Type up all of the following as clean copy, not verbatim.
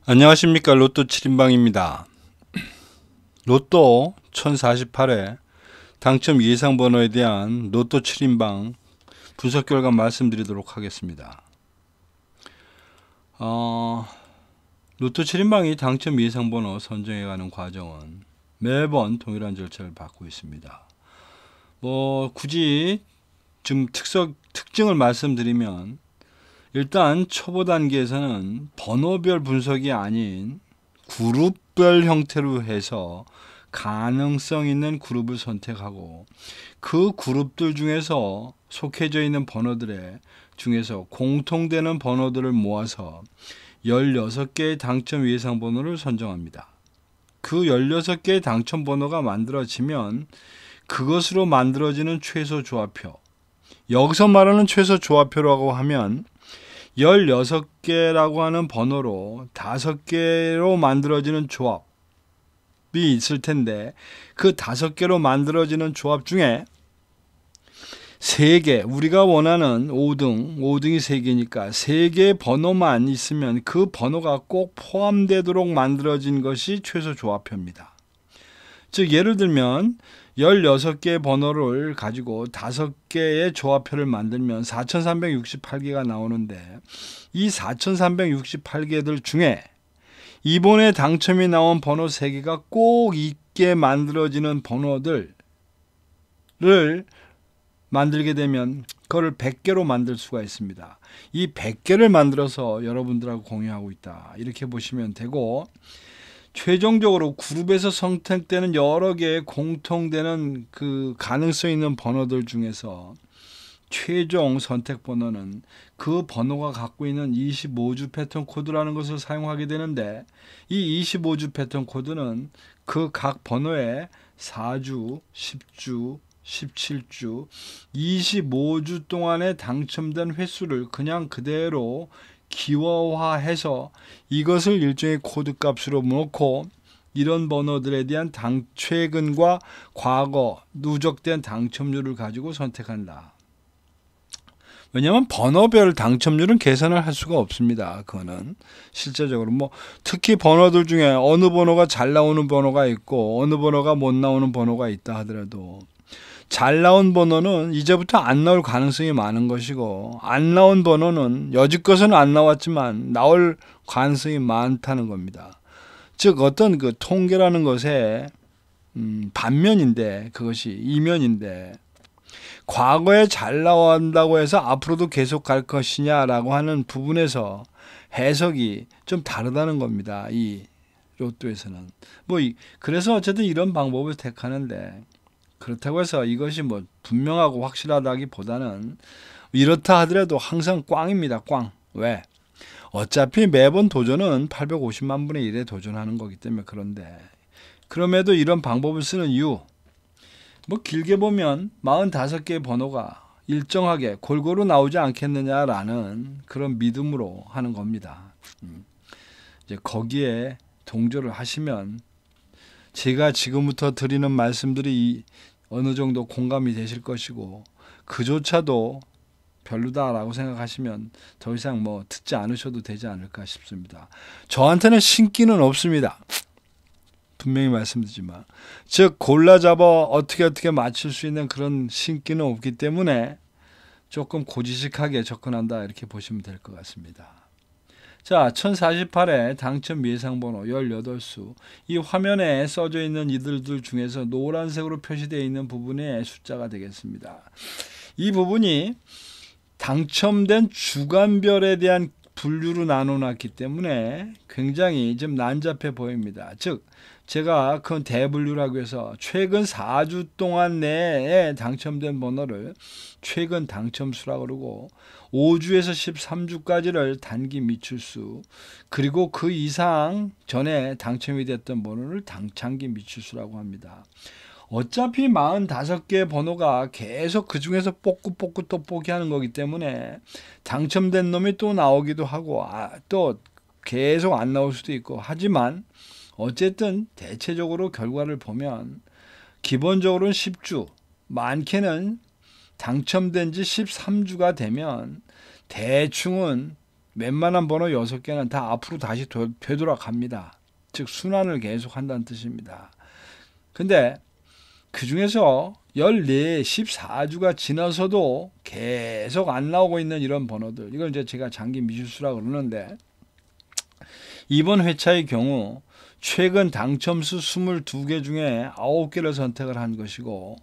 안녕하십니까. 로또 7인방입니다. 로또 1048회 당첨 예상 번호에 대한 로또 7인방 분석 결과 말씀드리도록 하겠습니다. 로또 7인방이 당첨 예상 번호 선정해가는 과정은 매번 동일한 절차를 받고 있습니다. 굳이 좀 특징을 말씀드리면, 일단 초보 단계에서는 번호별 분석이 아닌 그룹별 형태로 해서 가능성 있는 그룹을 선택하고, 그 그룹들 중에서 속해져 있는 번호들의 중에서 공통되는 번호들을 모아서 16개의 당첨 예상 번호를 선정합니다. 그 16개의 당첨 번호가 만들어지면 그것으로 만들어지는 최소 조합표, 여기서 말하는 최소 조합표라고 하면 16개라고 하는 번호로 5개로 만들어지는 조합이 있을 텐데, 그 5개로 만들어지는 조합 중에 3개, 우리가 원하는 5등이 3개니까 3개의 번호만 있으면 그 번호가 꼭 포함되도록 만들어진 것이 최소 조합표입니다. 즉, 예를 들면 16개의 번호를 가지고 5개의 조합표를 만들면 4368개가 나오는데, 이 4368개들 중에 이번에 당첨이 나온 번호 3개가 꼭 있게 만들어지는 번호들을 만들게 되면 그거를 100개로 만들 수가 있습니다. 이 100개를 만들어서 여러분들하고 공유하고 있다, 이렇게 보시면 되고, 최종적으로 그룹에서 선택되는 여러 개의 공통되는 그 가능성 있는 번호들 중에서 최종 선택 번호는 그 번호가 갖고 있는 25주 패턴 코드라는 것을 사용하게 되는데, 이 25주 패턴 코드는 그 각 번호에 4주, 10주, 17주, 25주 동안에 당첨된 횟수를 그냥 그대로 기호화해서 이것을 일종의 코드 값으로 놓고, 이런 번호들에 대한 최근과 과거 누적된 당첨률을 가지고 선택한다. 왜냐하면 번호별 당첨률은 계산을 할 수가 없습니다. 그거는 실제적으로 특히 번호들 중에 어느 번호가 잘 나오는 번호가 있고 어느 번호가 못 나오는 번호가 있다 하더라도, 잘 나온 번호는 이제부터 안 나올 가능성이 많은 것이고, 안 나온 번호는 여지껏은 안 나왔지만 나올 가능성이 많다는 겁니다. 즉, 어떤 그 통계라는 것의 반면인데, 그것이 이면인데, 과거에 잘 나온다고 해서 앞으로도 계속 갈 것이냐라고 하는 부분에서 해석이 좀 다르다는 겁니다. 이 로또에서는. 그래서 어쨌든 이런 방법을 택하는데, 그렇다고 해서 이것이 분명하고 확실하다기보다는, 이렇다 하더라도 항상 꽝입니다. 꽝. 왜? 어차피 매번 도전은 850만 분의 1에 도전하는 거기 때문에. 그런데 그럼에도 이런 방법을 쓰는 이유, 길게 보면 45개의 번호가 일정하게 골고루 나오지 않겠느냐라는 그런 믿음으로 하는 겁니다. 이제 거기에 동조를 하시면 제가 지금부터 드리는 말씀들이 어느 정도 공감이 되실 것이고, 그조차도 별로다라고 생각하시면 더 이상 듣지 않으셔도 되지 않을까 싶습니다. 저한테는 신기는 없습니다. 분명히 말씀드리지만, 즉 골라 잡아 어떻게 맞출 수 있는 그런 신기는 없기 때문에 조금 고지식하게 접근한다, 이렇게 보시면 될 것 같습니다. 자, 1048회 당첨 예상번호 18수, 이 화면에 써져 있는 이들들 중에서 노란색으로 표시되어 있는 부분의 숫자가 되겠습니다. 이 부분이 당첨된 주간별에 대한 분류로 나눠놨기 때문에 굉장히 좀 난잡해 보입니다. 즉, 제가 그 대분류라고 해서 최근 4주 동안 내에 당첨된 번호를 최근 당첨수라고 그러고, 5주에서 13주까지를 단기 미출수, 그리고 그 이상 전에 당첨이 됐던 번호를 장기 미출수라고 합니다. 어차피 45개의 번호가 계속 그 중에서 뽑고 또 뽑기 하는 거기 때문에 당첨된 놈이 또 나오기도 하고, 또 계속 안 나올 수도 있고, 하지만 어쨌든 대체적으로 결과를 보면 기본적으로는 10주, 많게는 당첨된 지 13주가 되면 대충은 웬만한 번호 6개는 다 앞으로 다시 되돌아갑니다. 즉 순환을 계속 한다는 뜻입니다. 근데 그 중에서 14, 14주가 지나서도 계속 안 나오고 있는 이런 번호들, 이걸 이제 제가 장기 미주수라고 그러는데, 이번 회차의 경우 최근 당첨수 22개 중에 9개를 선택을 한 것이고,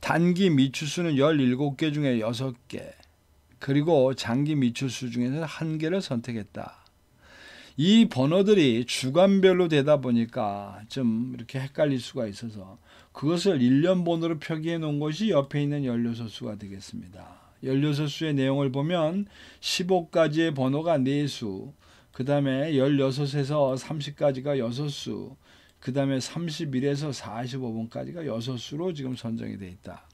단기 미추수는 17개 중에 6개, 그리고 장기 미추수 중에서 1개를 선택했다. 이 번호들이 주간별로 되다 보니까 좀 이렇게 헷갈릴 수가 있어서 그것을 1년 번호로 표기해 놓은 것이 옆에 있는 16수가 되겠습니다. 16수의 내용을 보면 15가지의 번호가 4수, 그 다음에 16에서 30까지가 6수, 그 다음에 31에서 45번까지가 6수로 지금 선정이 되어 있다.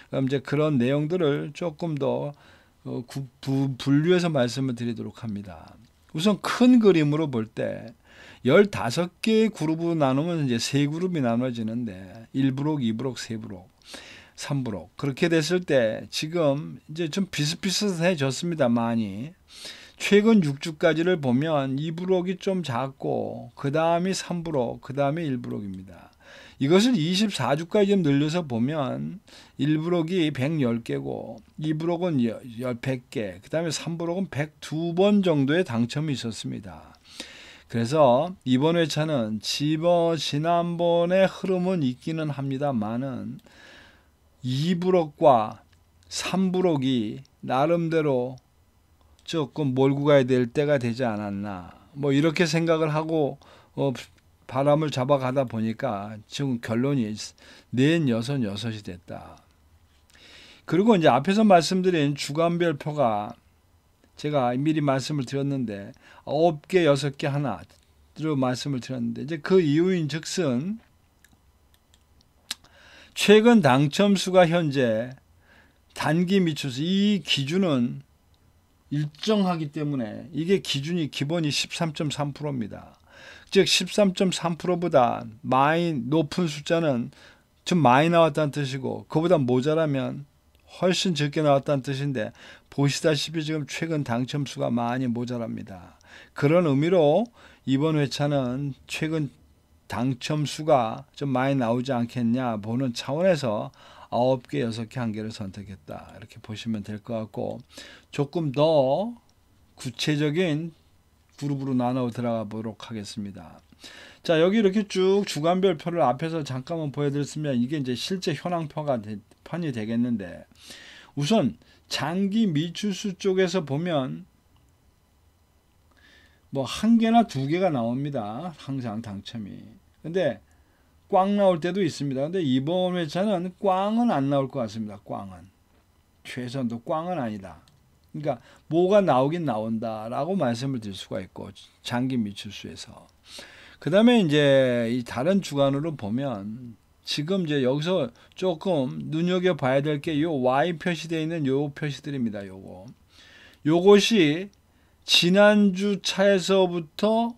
그럼 이제 그런 내용들을 조금 더 분류해서 말씀을 드리도록 합니다. 우선 큰 그림으로 볼 때 15개의 그룹으로 나누면 이제 3그룹이 나눠지는데 1부록, 2부록, 3부록, 3부록 그렇게 됐을 때 지금 이제 좀 비슷비슷해졌습니다. 많이. 최근 6주까지를 보면 2부록이 좀 작고 그 다음이 3부록, 그 다음에 1부록입니다. 이것을 24주까지 좀 늘려서 보면 1부록이 110개고 2부록은 100개, 그 다음에 3부록은 102번 정도의 당첨이 있었습니다. 그래서 이번 회차는 지난번의 흐름은 있기는 합니다만은 2부록과 3부록이 나름대로 조금 몰고 가야 될 때가 되지 않았나, 뭐 이렇게 생각을 하고 바람을 잡아가다 보니까 지금 결론이 46이 됐다. 그리고 이제 앞에서 말씀드린 주간별표가 제가 미리 말씀을 드렸는데 9개, 6개 하나로 말씀을 드렸는데 이제 그 이유인 즉슨 최근 당첨수가 현재 단기 미추수 이 기준은 일정하기 때문에 이게 기준이 기본이 13.3%입니다. 즉 13.3%보다 많이 높은 숫자는 좀 많이 나왔다는 뜻이고 그보다 모자라면 훨씬 적게 나왔다는 뜻인데 보시다시피 지금 최근 당첨수가 많이 모자랍니다. 그런 의미로 이번 회차는 최근 당첨수가 좀 많이 나오지 않겠냐 보는 차원에서 9개, 6개, 1개를 선택했다. 이렇게 보시면 될 것 같고 조금 더 구체적인 그룹으로 나눠 들어가 보도록 하겠습니다. 자, 여기 이렇게 쭉 주간별표를 앞에서 잠깐만 보여드렸으면 이게 이제 실제 현황표가 판이 되겠는데 우선 장기 미추수 쪽에서 보면 뭐 1개나 2개가 나옵니다. 항상 당첨이. 근데 꽝 나올 때도 있습니다. 근데 이번 회차는 꽝은 안 나올 것 같습니다. 꽝은. 최선도 꽝은 아니다. 그러니까 뭐가 나오긴 나온다라고 말씀을 드릴 수가 있고 장기 미추수에서. 그 다음에 이제 이 다른 주간으로 보면 지금 이제 여기서 조금 눈여겨봐야 될 게 요 Y 표시되어 있는 요 표시들입니다. 요것이 지난주 차에서부터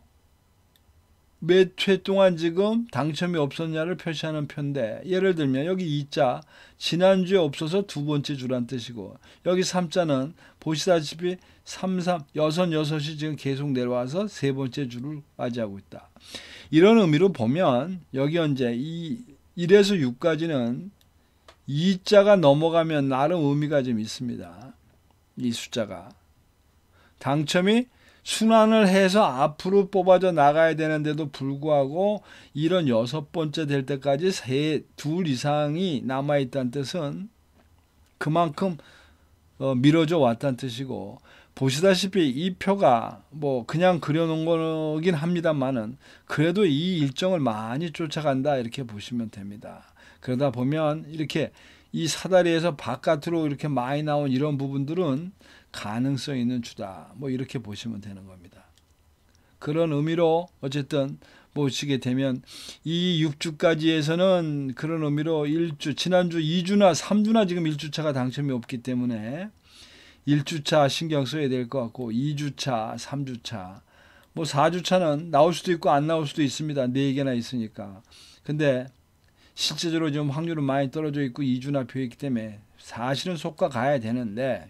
몇 회 동안 지금 당첨이 없었냐를 표시하는 표인데 예를 들면 여기 2자 지난주에 없어서 두 번째 주란 뜻이고 여기 3자는 보시다시피 3, 6이 지금 계속 내려와서 세 번째 주를 맞이하고 있다. 이런 의미로 보면 여기 이제 1에서 6까지는 2자가 넘어가면 나름 의미가 좀 있습니다. 이 숫자가. 당첨이 순환을 해서 앞으로 뽑아져 나가야 되는데도 불구하고 이런 6번째 될 때까지 둘 이상이 남아있다는 뜻은 그만큼 미뤄져 왔다는 뜻이고 보시다시피 이 표가 뭐 그냥 그려놓은 거긴 합니다만은 그래도 이 일정을 많이 쫓아간다 이렇게 보시면 됩니다. 그러다 보면 이렇게 이 사다리에서 바깥으로 이렇게 많이 나온 이런 부분들은 가능성 있는 주다. 뭐 이렇게 보시면 되는 겁니다. 그런 의미로 어쨌든 보시게 되면 이 6주까지에서는 그런 의미로 1주, 지난주 2주나 3주나 지금 1주차가 당첨이 없기 때문에 1주차 신경 써야 될 것 같고 2주차, 3주차, 뭐 4주차는 나올 수도 있고 안 나올 수도 있습니다. 4개나 있으니까. 근데 실제적으로 좀 확률은 많이 떨어져 있고 2주나 표 있기 때문에 사실은 속가 가야 되는데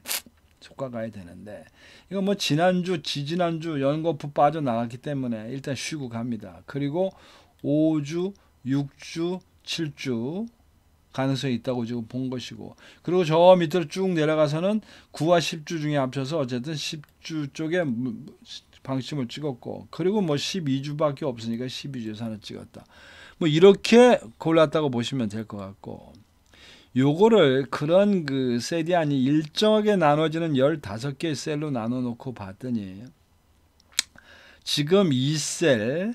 속가 가야 되는데 이거 뭐 지난주 지지난주 연거푸 빠져나갔기 때문에 일단 쉬고 갑니다. 그리고 5주 6주 7주 가능성이 있다고 지금 본 것이고, 그리고 저 밑으로 쭉 내려가서는 9와 10주 중에 합쳐서 어쨌든 10주 쪽에 방침을 찍었고, 그리고 뭐 12주밖에 없으니까 12주에서 하나 찍었다. 뭐 이렇게 골랐다고 보시면 될 것 같고, 요거를 그런 그 셀이 아니 일정하게 나눠지는 15개의 셀로 나눠 놓고 봤더니 지금 2셀,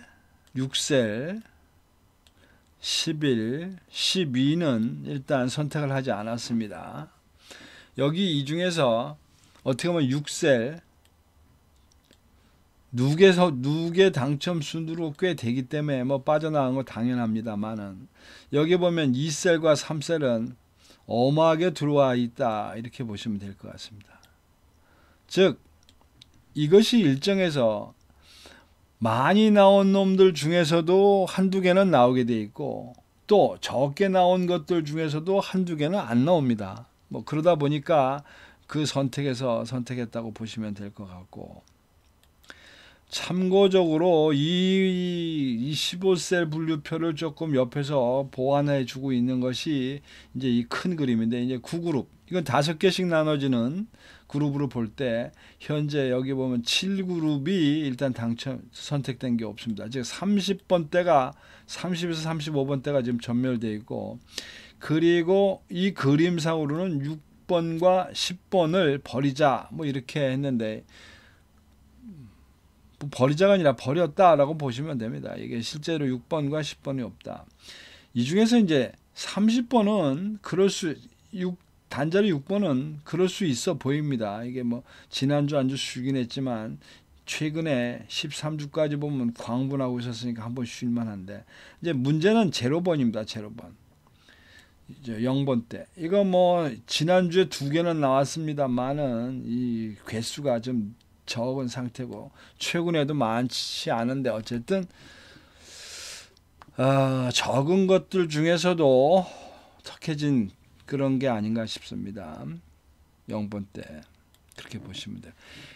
6셀, 11, 12는 일단 선택을 하지 않았습니다. 여기 이 중에서 어떻게 보면 6셀 누계 당첨 순으로 꽤 되기 때문에 뭐 빠져나간 거 당연합니다만은, 여기 보면 2셀과 3셀은 어마하게 들어와 있다 이렇게 보시면 될 것 같습니다. 즉 이것이 일정에서 많이 나온 놈들 중에서도 한두 개는 나오게 돼 있고, 또 적게 나온 것들 중에서도 한두 개는 안 나옵니다. 뭐 그러다 보니까 그 선택에서 선택했다고 보시면 될 것 같고, 참고적으로 이 15셀 분류표를 조금 옆에서 보완해 주고 있는 것이 이제 이 큰 그림인데, 이제 9그룹, 이건 5개씩 나눠지는 그룹으로 볼 때 현재 여기 보면 7그룹이 일단 선택된 게 없습니다. 즉 30번대가 30에서 35번대가 지금 전멸되어 있고, 그리고 이 그림상으로는 6번과 10번을 버리자 뭐 이렇게 했는데, 버리자가 아니라 버렸다라고 보시면 됩니다. 이게 실제로 6번과 10번이 없다. 이 중에서 이제 30번은 단자리 6번은 그럴 수 있어 보입니다. 이게 뭐 지난주 안주 쉬긴 했지만 최근에 13주까지 보면 광분하고 있었으니까 한번 쉴만 한데, 이제 문제는 0번입니다. 0번. 이제 0번 때. 이거 뭐 지난주에 2개는 나왔습니다만은 이 개수가 좀 적은 상태고 최근에도 많지 않은데, 어쨌든 적은 것들 중에서도 턱해진 그런 게 아닌가 싶습니다. 0번 때 그렇게 보시면 돼요.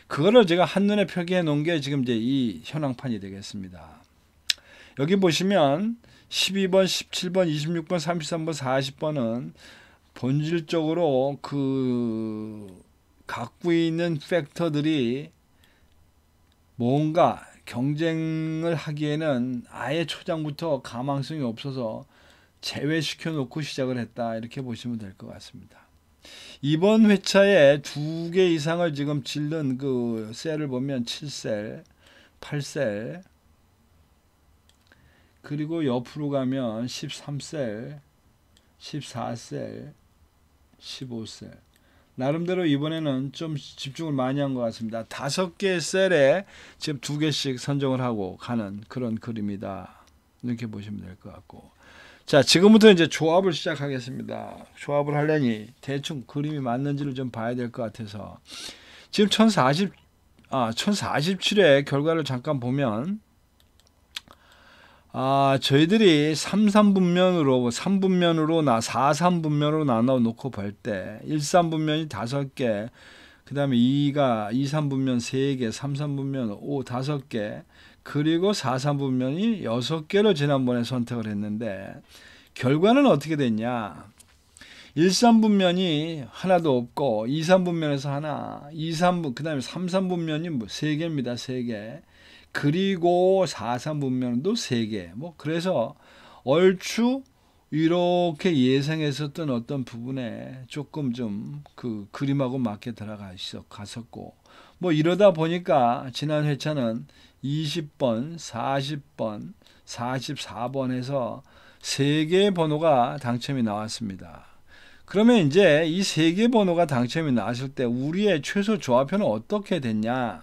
그거를 제가 한눈에 표기해 놓은 게 지금 이제 이 현황판이 되겠습니다. 여기 보시면 12번, 17번, 26번, 33번, 40번은 본질적으로 그 갖고 있는 팩터들이 뭔가 경쟁을 하기에는 아예 초장부터 가망성이 없어서 제외시켜 놓고 시작을 했다 이렇게 보시면 될 것 같습니다. 이번 회차에 2개 이상을 지금 질른 그 셀을 보면 7셀, 8셀, 그리고 옆으로 가면 13셀, 14셀, 15셀. 나름대로 이번에는 좀 집중을 많이 한 것 같습니다. 5개의 셀에 지금 2개씩 선정을 하고 가는 그런 그림이다. 이렇게 보시면 될 것 같고. 자, 지금부터 이제 조합을 시작하겠습니다. 조합을 하려니 대충 그림이 맞는지를 좀 봐야 될 것 같아서. 지금 1047의 결과를 잠깐 보면, 저희들이 3분면으로 4-3분면으로 나눠 놓고 볼 때 1-3분면이 5개, 그 다음에 2-3분면 3개, 3-3분면 5-5개, 그리고 4-3분면이 6개를 지난번에 선택을 했는데, 결과는 어떻게 됐냐? 1-3분면이 하나도 없고 2-3분면에서 하나, 2-3분, 그 다음에 3-3분면이 3개입니다. 3개. 그리고 4-3분면도 3개. 뭐 그래서 얼추 이렇게 예상했었던 어떤 부분에 조금 좀 그 그림하고 맞게 들어갔었고, 뭐 이러다 보니까 지난 회차는 20번, 40번, 44번 해서 3개의 번호가 당첨이 나왔습니다. 그러면 이제 이 3개 번호가 당첨이 나왔을 때 우리의 최소 조합표는 어떻게 됐냐?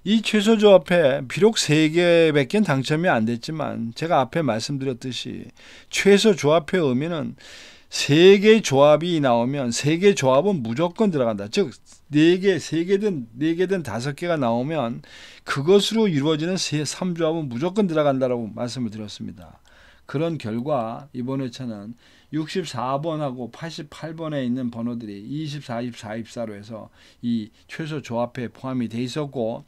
이 최소 조합에 비록 3개밖에 당첨이 안 됐지만, 제가 앞에 말씀드렸듯이 최소 조합의 의미는 3개의 조합이 나오면 3개 조합은 무조건 들어간다. 즉 4개, 3개든 4개든 5개가 나오면 그것으로 이루어지는 3조합은 무조건 들어간다라고 말씀을 드렸습니다. 그런 결과 이번 회차는 64번하고 88번에 있는 번호들이 24, 24, 24로 해서 이 최소 조합에 포함이 돼 있었고,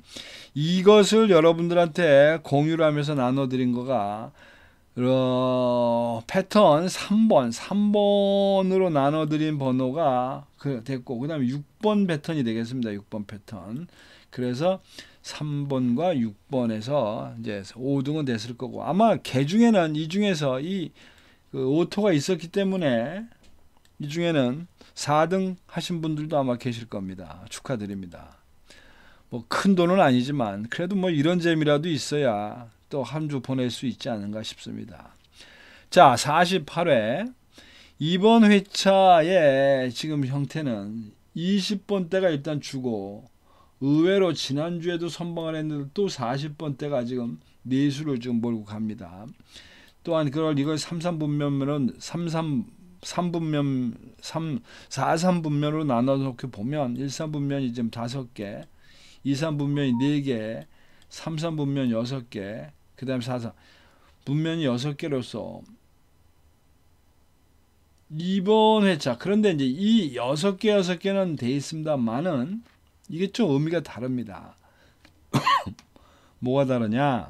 이것을 여러분들한테 공유를 하면서 나눠드린 거가 패턴 3번으로 나눠드린 번호가 됐고, 그 다음에 6번 패턴이 되겠습니다. 6번 패턴. 그래서 3번과 6번에서 이제 5등은 됐을 거고, 아마 개 중에는 이 중에서 그 오토가 있었기 때문에 이 중에는 4등 하신 분들도 아마 계실 겁니다. 축하드립니다. 뭐 큰 돈은 아니지만 그래도 뭐 이런 재미라도 있어야 또 한 주 보낼 수 있지 않은가 싶습니다. 자, 48회 이번 회차의 지금 형태는 20번대가 일단 주고, 의외로 지난주에도 선방을 했는데 또 40번대가 지금 내수를 지금 몰고 갑니다. 또한 이걸 33분면으로 43분면으로 나눠 놓고 보면 13분면이 지금 5개, 23분면이 4개, 33분면 6개, 그 다음에 44분면이 6개로서 이번 회차, 그런데 이제 이 6개는 돼 있습니다만은 이게 좀 의미가 다릅니다. 뭐가 다르냐?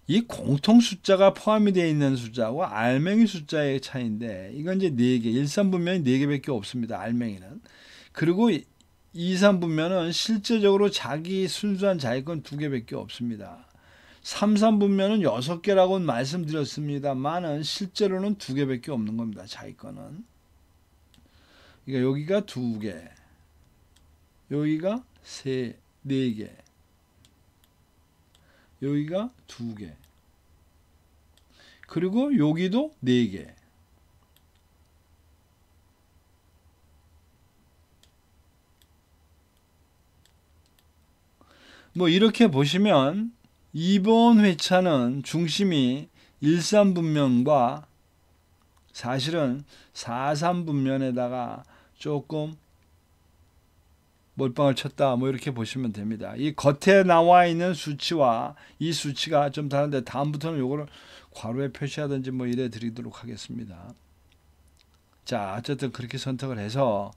이 공통 숫자가 포함이 되어 있는 숫자와 알맹이 숫자의 차이인데, 이건 이제 4개, 13분면이 4개밖에 없습니다. 알맹이는. 그리고 23분면은 실제적으로 순수한 자기건 2개밖에 없습니다. 33분면은 6개라고 말씀드렸습니다만은 실제로는 2개밖에 없는 겁니다. 자기건은. 그러니까 여기가 2개, 여기가 4개, 여기가 2개, 그리고 여기도 4개. 뭐 이렇게 보시면 이번 회차는 중심이 13분면과 사실은 43분면에다가 조금 몰빵을 쳤다, 뭐 이렇게 보시면 됩니다. 이 겉에 나와 있는 수치와 이 수치가 좀 다른데, 다음부터는 요거를 괄호에 표시하든지 뭐 이래 드리도록 하겠습니다. 자, 어쨌든 그렇게 선택을 해서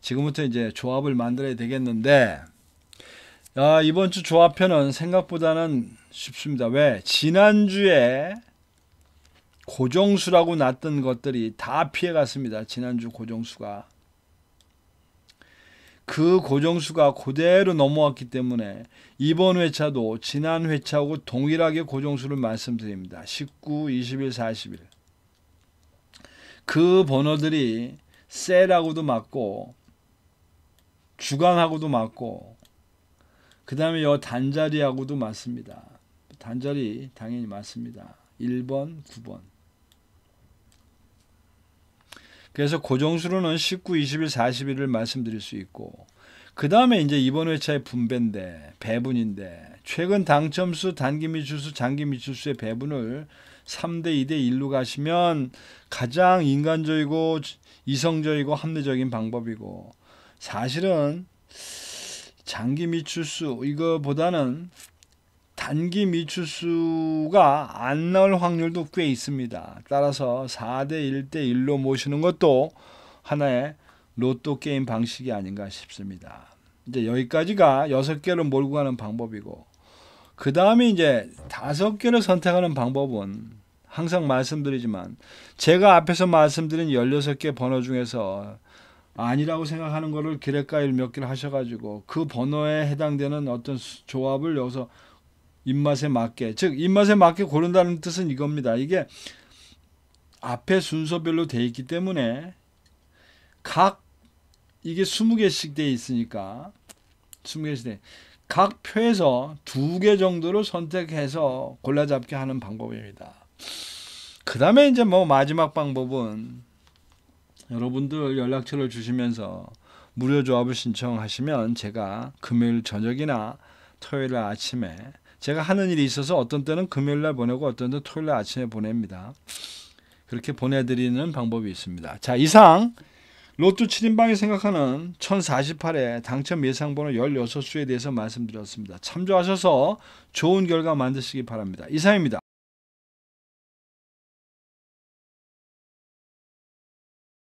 지금부터 이제 조합을 만들어야 되겠는데, 이번 주 조합편은 생각보다는 쉽습니다. 왜? 지난주에 고정수라고 났던 것들이 다 피해갔습니다. 지난주 고정수가. 그 고정수가 그대로 넘어왔기 때문에 이번 회차도 지난 회차하고 동일하게 고정수를 말씀드립니다. 19, 21, 41. 그 번호들이 셀하고도 맞고 주간하고도 맞고 그 다음에 이 단자리하고도 맞습니다. 단자리 당연히 맞습니다. 1번, 9번. 그래서 고정수로는 19, 21, 41을 말씀드릴 수 있고, 그 다음에 이제 이번 회차의 분배인데, 배분인데, 최근 당첨수, 단기 미출수, 장기 미출수의 배분을 3대 2대 1로 가시면 가장 인간적이고 이성적이고 합리적인 방법이고, 사실은 장기 미출수 이거보다는 단기 미출수가 안 나올 확률도 꽤 있습니다. 따라서 4대 1대 1로 모시는 것도 하나의 로또 게임 방식이 아닌가 싶습니다. 이제 여기까지가 6개를 몰고 가는 방법이고, 그 다음에 이제 5개를 선택하는 방법은 항상 말씀드리지만, 제가 앞에서 말씀드린 16개 번호 중에서 아니라고 생각하는 거를 기획과일 몇 개를 하셔가지고 그 번호에 해당되는 어떤 조합을 여기서 입맛에 맞게, 즉 입맛에 맞게 고른다는 뜻은 이겁니다. 이게 앞에 순서별로 돼 있기 때문에 이게 20개씩 돼 있으니까 20개씩 돼. 각 표에서 2개 정도로 선택해서 골라잡게 하는 방법입니다. 그 다음에 이제 뭐 마지막 방법은 여러분들 연락처를 주시면서 무료 조합을 신청하시면 제가 금요일 저녁이나 토요일 아침에, 제가 하는 일이 있어서 어떤 때는 금요일 날 보내고 어떤 때는 토요일 날 아침에 보냅니다. 그렇게 보내드리는 방법이 있습니다. 자, 이상 로또 7인방이 생각하는 1048회 당첨 예상번호 16수에 대해서 말씀드렸습니다. 참조하셔서 좋은 결과 만드시기 바랍니다. 이상입니다.